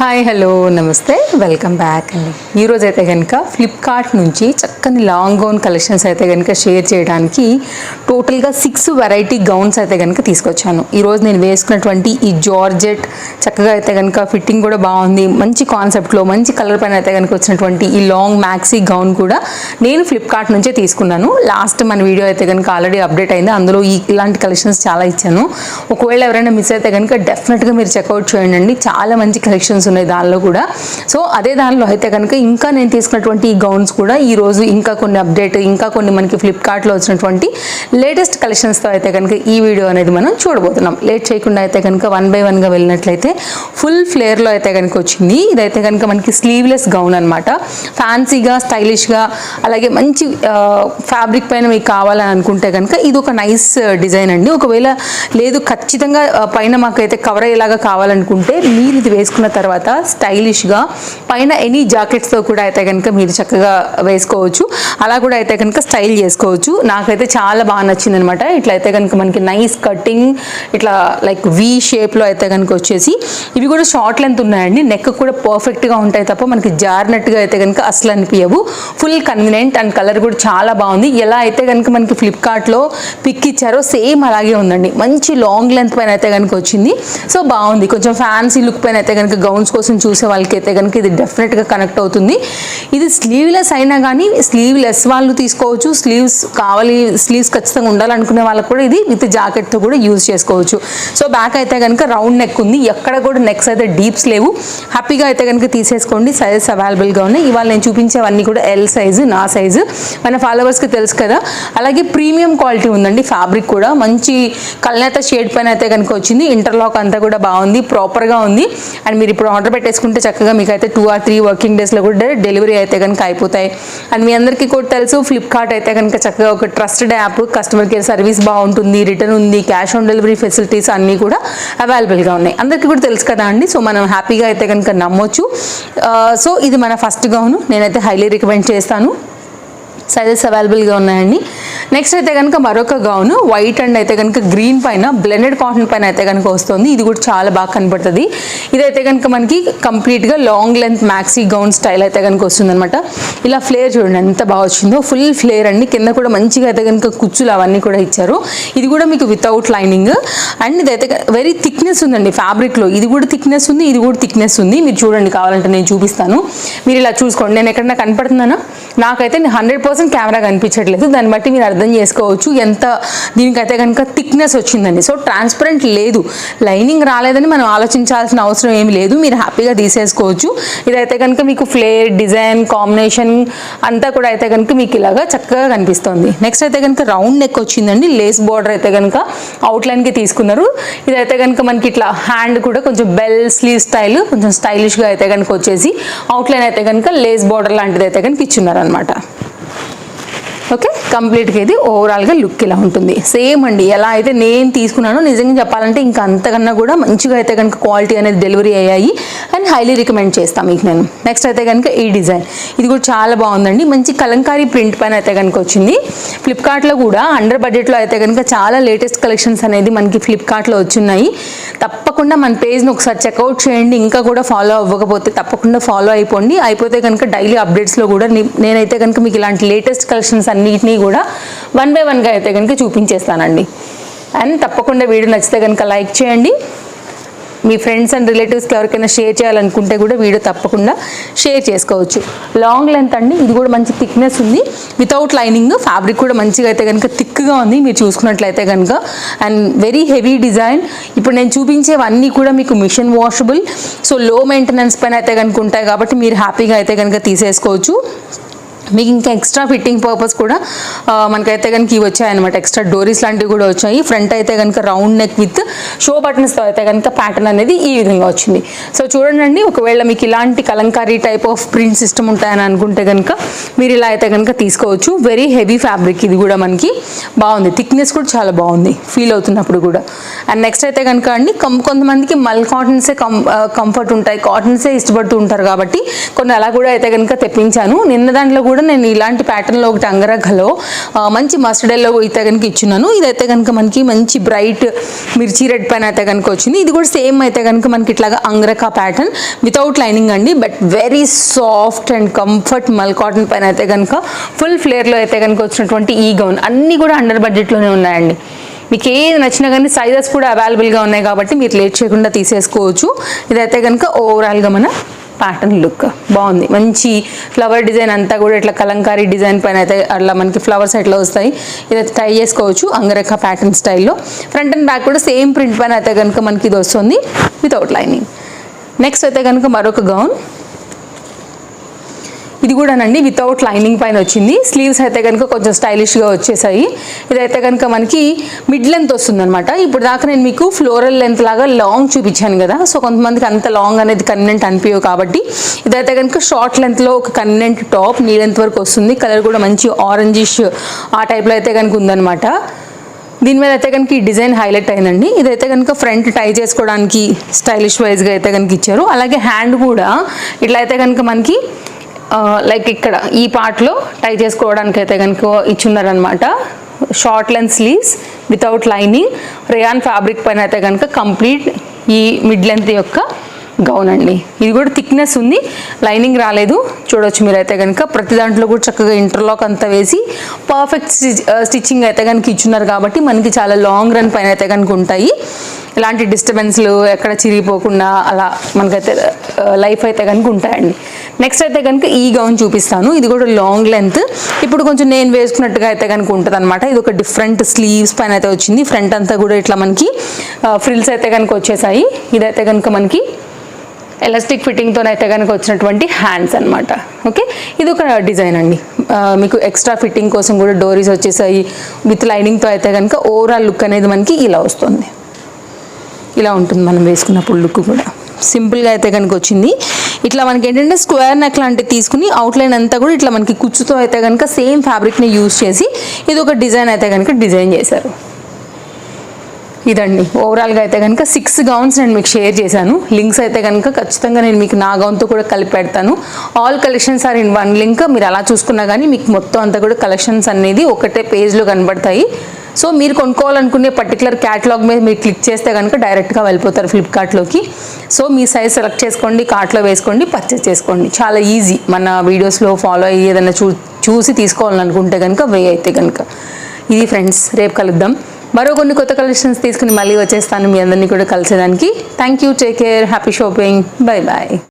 Hi hello నమస్తే welcome back అండి. ఈరోజు అయితే కనుక ఫ్లిప్కార్ట్ నుంచి చక్కని లాంగ్ గౌన్ కలెక్షన్స్ అయితే కనుక షేర్ చేయడానికి టోటల్గా 6 వెరైటీ గౌన్స్ అయితే కనుక తీసుకొచ్చాను. ఈరోజు నేను వేసుకున్నటువంటి ఈ జార్జెట్ చక్కగా అయితే కనుక ఫిట్టింగ్ కూడా బాగుంది, మంచి కాన్సెప్ట్లో మంచి కలర్ పైన అయితే కనుక వచ్చినటువంటి ఈ లాంగ్ మ్యాక్సీ గౌన్ కూడా నేను ఫ్లిప్కార్ట్ నుంచే తీసుకున్నాను. లాస్ట్ మన వీడియో అయితే కనుక ఆల్రెడీ అప్డేట్ అయింది, అందులో ఇలాంటి కలెక్షన్స్ చాలా ఇచ్చాను. ఒకవేళ ఎవరైనా మిస్ అయితే కనుక డెఫినెట్గా మీరు చెక్అవుట్ చేయండి, చాలా మంచి కలెక్షన్స్ ఉన్నాయి దానిలో కూడా. సో అదే దానిలో అయితే కనుక ఇంకా నేను తీసుకున్నటువంటి ఈ గౌన్స్ కూడా ఈరోజు ఇంకా కొన్ని అప్డేట్, ఇంకా కొన్ని మనకి ఫ్లిప్కార్ట్లో వచ్చినటువంటి లేటెస్ట్ కలెక్షన్స్తో అయితే కనుక ఈ వీడియో అనేది మనం చూడబోతున్నాం. లేట్ చేయకుండా అయితే కనుక 1 by 1గా వెళ్ళినట్లయితే ఫుల్ ఫ్లేర్లో అయితే కనుక వచ్చింది. ఇదైతే కనుక మనకి స్లీవ్లెస్ గౌన్ అనమాట. ఫ్యాన్సీగా స్టైలిష్గా అలాగే మంచి ఫ్యాబ్రిక్ పైన మీకు కావాలని అనుకుంటే కనుక ఇది ఒక నైస్ డిజైన్ అండి. ఒకవేళ లేదు ఖచ్చితంగా పైన మాకైతే కవర్ అయ్యేలాగా కావాలనుకుంటే మీరు ఇది వేసుకున్న తర్వాత స్టైలిష్గా పైన ఎనీ జాకెట్స్తో కూడా అయితే కనుక మీరు చక్కగా వేసుకోవచ్చు, అలా కూడా అయితే కనుక స్టైల్ చేసుకోవచ్చు. నాకైతే చాలా బాగా నచ్చింది అనమాట. ఇట్లా అయితే కనుక మనకి నైస్ కటింగ్, ఇట్లా లైక్ వి షేప్లో అయితే కనుక వచ్చేసి ఇవి కూడా షార్ట్ లెంత్ ఉన్నాయండి. నెక్ కూడా పర్ఫెక్ట్గా ఉంటాయి తప్ప మనకి జారినట్టుగా అయితే కనుక అసలు అనిపించవు. ఫుల్ కన్వీనియంట్ అండ్ కలర్ కూడా చాలా బాగుంది. ఎలా అయితే కనుక మనకి ఫ్లిప్కార్ట్లో పిక్ ఇచ్చారో సేమ్ అలాగే ఉందండి. మంచి లాంగ్ లెంత్ పైన అయితే కనుక వచ్చింది. సో బాగుంది. కొంచెం ఫ్యాన్సీ లుక్ పైన అయితే కనుక గౌన్స్ కోసం చూసే వాళ్ళకి అయితే కనుక ఇది డెఫినెట్గా కనెక్ట్ అవుతుంది. ఇది స్లీవ్లెస్ అయినా కానీ స్లీవ్లెస్ వాళ్ళు తీసుకోవచ్చు, స్లీవ్స్ ఖచ్చితంగా ఉండాలనుకునే వాళ్ళకి కూడా ఇది విత్ జాకెట్తో కూడా యూజ్ చేసుకోవచ్చు. సో బ్యాక్ అయితే కనుక రౌండ్ నెక్ ఉంది, ఎక్కడ కూడా నెక్స్ అయితే డీప్స్ లేవు. హ్యాపీగా అయితే కనుక తీసేసుకోండి. సైజెస్ అవైలబుల్గా ఉన్నాయి. ఇవాళ నేను చూపించేవన్నీ కూడా ఎల్ సైజు, నా సైజు, మన ఫాలోవర్స్కి తెలుసు కదా. అలాగే ప్రీమియం క్వాలిటీ ఉందండి. ఫ్యాబ్రిక్ కూడా మంచి కల్నేత షేడ్ పైన అయితే కనుక వచ్చింది. ఇంటర్లాక్ అంతా కూడా బాగుంది, ప్రాపర్గా ఉంది. అండ్ మీరు ఇప్పుడు ఆర్డర్ పెట్టేసుకుంటే చక్కగా మీకు అయితే 2 or 3 వర్కింగ్ డేస్లో కూడా డెలివరీ అయితే కనుక అయిపోతాయి. అండ్ మీ అందరికీ కూడా తెలుసు ఫ్లిప్కార్ట్ అయితే కనుక చక్కగా ఒక trusted app, customer care service బాగుంటుంది, రిటర్న్ ఉంది, క్యాష్ ఆన్ డెలివరీ ఫెసిలిటీస్ అన్నీ కూడా అవైలబుల్గా ఉన్నాయి. అందరికీ కూడా తెలుసు కదా అండి. సో మనం హ్యాపీగా అయితే కనుక నమ్మొచ్చు. సో ఇది మన ఫస్ట్ గౌను, నేనైతే హైలీ రికమెండ్ చేస్తాను. సైజెస్ అవైలబుల్గా ఉన్నాయండి. నెక్స్ట్ అయితే కనుక మరొక గౌను వైట్ అండ్ అయితే కనుక గ్రీన్ పైన బ్లెండెడ్ కాటన్ పైన అయితే కనుక వస్తుంది. ఇది కూడా చాలా బాగా కనపడుతుంది. ఇదైతే కనుక మనకి కంప్లీట్గా long length maxi gown style అయితే కనుక వస్తుంది అనమాట. ఇలా ఫ్లేర్ చూడండి ఎంత బాగా వచ్చిందో, ఫుల్ ఫ్లేర్ అండి. కింద కూడా మంచిగా అయితే కనుక కుచ్చులు అవన్నీ కూడా ఇచ్చారు. ఇది కూడా మీకు వితౌట్ లైనింగ్. అండ్ ఇదైతే వెరీ థిక్నెస్ ఉందండి ఫ్యాబ్రిక్లో. ఇది కూడా థిక్నెస్ ఉంది, ఇది కూడా థిక్నెస్ ఉంది. మీరు చూడండి, కావాలంటే నేను చూపిస్తాను, మీరు ఇలా చూసుకోండి. నేను ఎక్కడన్నా కనపడుతున్నానా? నాకైతే 100% కెమెరా కనిపించట్లేదు. దాన్ని బట్టి మీరు అర్థం చేసుకోవచ్చు ఎంత దీనికైతే కనుక థిక్నెస్ వచ్చిందండి. సో ట్రాన్స్పరెంట్ లేదు, లైనింగ్ రాలేదని మనం ఆలోచించాల్సిన అవసరం ఏమి లేదు. మీరు హ్యాపీగా తీసేసుకోవచ్చు. ఇదైతే కనుక మీకు ఫ్లేర్, డిజైన్, కాంబినేషన్ అంతా కూడా అయితే కనుక మీకు ఇలాగా చక్కగా కనిపిస్తుంది. నెక్స్ట్ అయితే కనుక రౌండ్ నెక్ వచ్చిందండి. లేస్ బార్డర్ అయితే కనుక అవుట్లైన్కి తీసుకున్నారు. ఇదైతే కనుక మనకి ఇట్లా హ్యాండ్ కూడా కొంచెం బెల్ స్లీవ్ స్టైల్, కొంచెం స్టైలిష్గా అయితే కనుక వచ్చేసి అవుట్లైన్ అయితే కనుక లేస్ బార్డర్ లాంటిది అయితే కనుక ఇచ్చున్నారు అనమాట. ఓకే, కంప్లీట్గా ఇది ఓవరాల్గా లుక్ ఇలా ఉంటుంది. సేమ్ అండి ఎలా అయితే నేను తీసుకున్నానో, నిజంగా చెప్పాలంటే ఇంకా అంతకన్నా కూడా మంచిగా అయితే కనుక క్వాలిటీ అనేది డెలివరీ అయ్యాయి అండ్ హైలీ రికమెండ్ చేస్తాను మీకు నేను. నెక్స్ట్ అయితే కనుక ఈ డిజైన్, ఇది కూడా చాలా బాగుందండి. మంచి కలంకారీ ప్రింట్ పైన అయితే కనుక వచ్చింది. ఫ్లిప్కార్ట్లో కూడా అండర్ బడ్జెట్లో అయితే కనుక చాలా లేటెస్ట్ కలెక్షన్స్ అనేది మనకి ఫ్లిప్కార్ట్లో వచ్చున్నాయి. తప్పకుండా మన పేజ్ని ఒకసారి చెక్అవుట్ చేయండి. ఇంకా కూడా ఫాలో అవ్వకపోతే తప్పకుండా ఫాలో అయిపోండి. అయిపోతే కనుక డైలీ అప్డేట్స్లో కూడా నేనైతే కనుక మీకు ఇలాంటి లేటెస్ట్ కలెక్షన్స్ అన్నిటినీ కూడా 1 by 1గా అయితే కనుక చూపించేస్తానండి. అండ్ తప్పకుండా వీడియో నచ్చితే కనుక లైక్ చేయండి. మీ ఫ్రెండ్స్ అండ్ రిలేటివ్స్కి ఎవరికైనా షేర్ చేయాలనుకుంటే కూడా వీడియో తప్పకుండా షేర్ చేసుకోవచ్చు. లాంగ్ లెంత్ అండి. ఇది కూడా మంచి థిక్నెస్ ఉంది, వితౌట్ లైనింగ్. ఫ్యాబ్రిక్ కూడా మంచిగా అయితే కనుక థిక్గా ఉంది మీరు చూసుకున్నట్లయితే కనుక. And very heavy design. ఇప్పుడు నేను చూపించేవన్నీ కూడా మీకు మిషన్ వాషబుల్, సో లో మెయింటెనెన్స్ పైన అయితే కనుక ఉంటాయి కాబట్టి మీరు హ్యాపీగా అయితే కనుక తీసేసుకోవచ్చు. మీకు ఇంకా ఎక్స్ట్రా ఫిట్టింగ్ పర్పస్ కూడా మనకైతే కనుక ఇవి వచ్చాయన్నమాట. ఎక్స్ట్రా డోరీస్ లాంటివి కూడా వచ్చాయి. ఫ్రంట్ అయితే కనుక రౌండ్ నెక్ విత్ షో బటన్స్తో అయితే కనుక ప్యాటర్న్ అనేది ఈ విధంగా వచ్చింది. సో చూడండి, ఒకవేళ మీకు ఇలాంటి Kalamkari type of print system ఉంటాయని అనుకుంటే కనుక మీరు ఇలా అయితే కనుక తీసుకోవచ్చు. వెరీ హెవీ ఫ్యాబ్రిక్, ఇది కూడా మనకి బాగుంది. థిక్నెస్ కూడా చాలా బాగుంది ఫీల్ అవుతున్నప్పుడు కూడా. అండ్ నెక్స్ట్ అయితే కనుక అండి కొంతమందికి మల్ కాటన్సే కంఫర్ట్ ఉంటాయి, కాటన్సే ఇష్టపడుతూ ఉంటారు కాబట్టి కొన్ని అలా కూడా అయితే కనుక తెప్పించాను. నిన్న దాంట్లో కూడా కూడా నేను ఇలాంటి ప్యాటర్న్లో ఒకటి అంగరఖలో మంచి మస్టర్డ్ ఎల్లో అయితే కనుక ఇచ్చున్నాను. ఇదైతే కనుక మనకి మంచి బ్రైట్ మిర్చి రెడ్ పైన అయితే కనుక వచ్చింది. ఇది కూడా సేమ్ అయితే కనుక మనకి ఇట్లాగా అంగరఖ ప్యాటర్న్ వితౌట్ లైనింగ్ అండి, but very soft and comfort మల్ కాటన్ పైన అయితే కనుక ఫుల్ ఫ్లేర్లో అయితే కనుక వచ్చినటువంటి ఈ గౌన్ అన్నీ కూడా అండర్ బడ్జెట్లోనే ఉన్నాయండి. మీకు ఏది నచ్చినా కానీ సైజెస్ కూడా అవైలబుల్గా ఉన్నాయి కాబట్టి మీరు లేట్ చేయకుండా తీసేసుకోవచ్చు. ఇదైతే కనుక ఓవరాల్గా మన ప్యాటర్న్ లుక్ బాగుంది. మంచి ఫ్లవర్ డిజైన్ అంతా కూడా ఇట్లా కలంకారీ డిజైన్ పైన అయితే అట్లా మనకి ఫ్లవర్స్ ఎట్లా వస్తాయి, ఇదైతే ట్రై చేసుకోవచ్చు అంగరఖ ప్యాటర్న్ స్టైల్లో. ఫ్రంట్ అండ్ బ్యాక్ కూడా సేమ్ ప్రింట్ పైన అయితే కనుక మనకి ఇది వస్తుంది వితౌట్ లైనింగ్. నెక్స్ట్ అయితే కనుక మరొక గౌన్, ఇది కూడానండి వితౌట్ లైనింగ్ పైన వచ్చింది. స్లీవ్స్ అయితే కనుక కొంచెం స్టైలిష్గా వచ్చేసాయి. ఇదైతే కనుక మనకి మిడ్ లెంత్ వస్తుంది అనమాట. ఇప్పుడు దాకా నేను మీకు ఫ్లోరల్ లెంత్ లాగా లాంగ్ చూపించాను కదా, సో కొంతమందికి అంత లాంగ్ అనేది కన్వీనెంట్ అనిపించవు కాబట్టి ఇదైతే కనుక షార్ట్ లెంత్లో ఒక కన్వీనెంట్ టాప్ నీ లెంత్ వరకు వస్తుంది. కలర్ కూడా మంచి ఆరెంజిష్ ఆ టైప్లో అయితే కనుక ఉందన్నమాట. దీని మీద అయితే కనుక ఈ డిజైన్ హైలైట్ అయిందండి. ఇదైతే కనుక ఫ్రంట్ టై చేసుకోవడానికి స్టైలిష్ వైజ్గా అయితే కనుక ఇచ్చారు. అలాగే హ్యాండ్ కూడా ఇట్లా అయితే కనుక మనకి లైక్ ఇక్కడ ఈ పార్ట్లో టై చేసుకోవడానికి అయితే కనుక ఇచ్చున్నారనమాట. Short length sleeves without lining rayon fabric పైన అయితే కనుక కంప్లీట్ ఈ మిడ్ లెంత్ యొక్క గౌన్ అండి. ఇది కూడా థిక్నెస్ ఉంది, లైనింగ్ రాలేదు. చూడొచ్చు మీరైతే కనుక ప్రతి దాంట్లో కూడా చక్కగా ఇంటర్లాక్ అంతా వేసి పర్ఫెక్ట్ స్టిచ్చింగ్ అయితే కనుక ఇచ్చున్నారు కాబట్టి మనకి చాలా లాంగ్ రన్ పైన అయితే కనుక ఉంటాయి. ఎలాంటి డిస్టర్బెన్స్లు ఎక్కడ చిరిగిపోకుండా అలా మనకైతే లైఫ్ అయితే కనుక ఉంటాయండి. నెక్స్ట్ అయితే కనుక ఈ గౌన్ చూపిస్తాను. ఇది కూడా లాంగ్ లెంత్, ఇప్పుడు కొంచెం నేను వేసుకున్నట్టుగా అయితే కనుక ఉంటుంది అనమాట. ఇది ఒక డిఫరెంట్ స్లీవ్స్ పైన అయితే వచ్చింది. ఫ్రంట్ అంతా కూడా ఇట్లా మనకి ఫ్రిల్స్ అయితే కనుక వచ్చేసాయి. ఇదైతే కనుక మనకి ఎలాస్టిక్ ఫిట్టింగ్తో అయితే కనుక వచ్చినటువంటి హ్యాండ్స్ అనమాట. ఓకే, ఇది ఒక డిజైన్ అండి. మీకు ఎక్స్ట్రా ఫిట్టింగ్ కోసం కూడా డోరీస్ వచ్చేసాయి. విత్ లైనింగ్తో అయితే కనుక ఓవరాల్ లుక్ అనేది మనకి ఇలా వస్తుంది. ఇలా ఉంటుంది మనం వేసుకున్నప్పుడు లుక్ కూడా సింపుల్గా అయితే కనుక వచ్చింది. ఇట్లా మనకి ఏంటంటే స్క్వేర్ నెక్ లాంటివి తీసుకుని అవుట్లైన్ అంతా కూడా ఇట్లా మనకి కుచ్చుతో అయితే కనుక సేమ్ ఫ్యాబ్రిక్ని యూజ్ చేసి ఇది ఒక డిజైన్ అయితే కనుక డిజైన్ చేశారు. ఇదండి ఓవరాల్గా అయితే కనుక 6 గౌన్స్ నేను మీకు షేర్ చేశాను. లింక్స్ అయితే కనుక ఖచ్చితంగా నేను మీకు నా గౌన్తో కూడా కలిపి పెడతాను. All collections are in one link. మీరు అలా చూసుకున్నా కానీ మీకు మొత్తం అంతా కూడా కలెక్షన్స్ అనేది ఒకటే పేజ్లో కనబడతాయి. సో మీరు కొనుక్కోవాలనుకునే పర్టికులర్ క్యాటలాగ్ మీద మీరు క్లిక్ చేస్తే కనుక డైరెక్ట్గా వెళ్ళిపోతారు ఫ్లిప్కార్ట్లోకి. సో మీ సైజ్ సెలెక్ట్ చేసుకోండి, కార్ట్లో వేసుకోండి, పర్చేస్ చేసుకోండి. చాలా ఈజీ. మన వీడియోస్లో ఫాలో అయ్యి ఏదైనా చూసి తీసుకోవాలనుకుంటే కనుక వే అయితే కనుక. ఇది ఫ్రెండ్స్, రేపు కలుద్దాం. మరో కొన్ని కొత్త కలెక్షన్స్ తీసుకుని మళ్ళీ వచ్చేస్తాను మీ అందరినీ కూడా కలిసేదానికి. Thank you, take care, happy shopping, bye bye.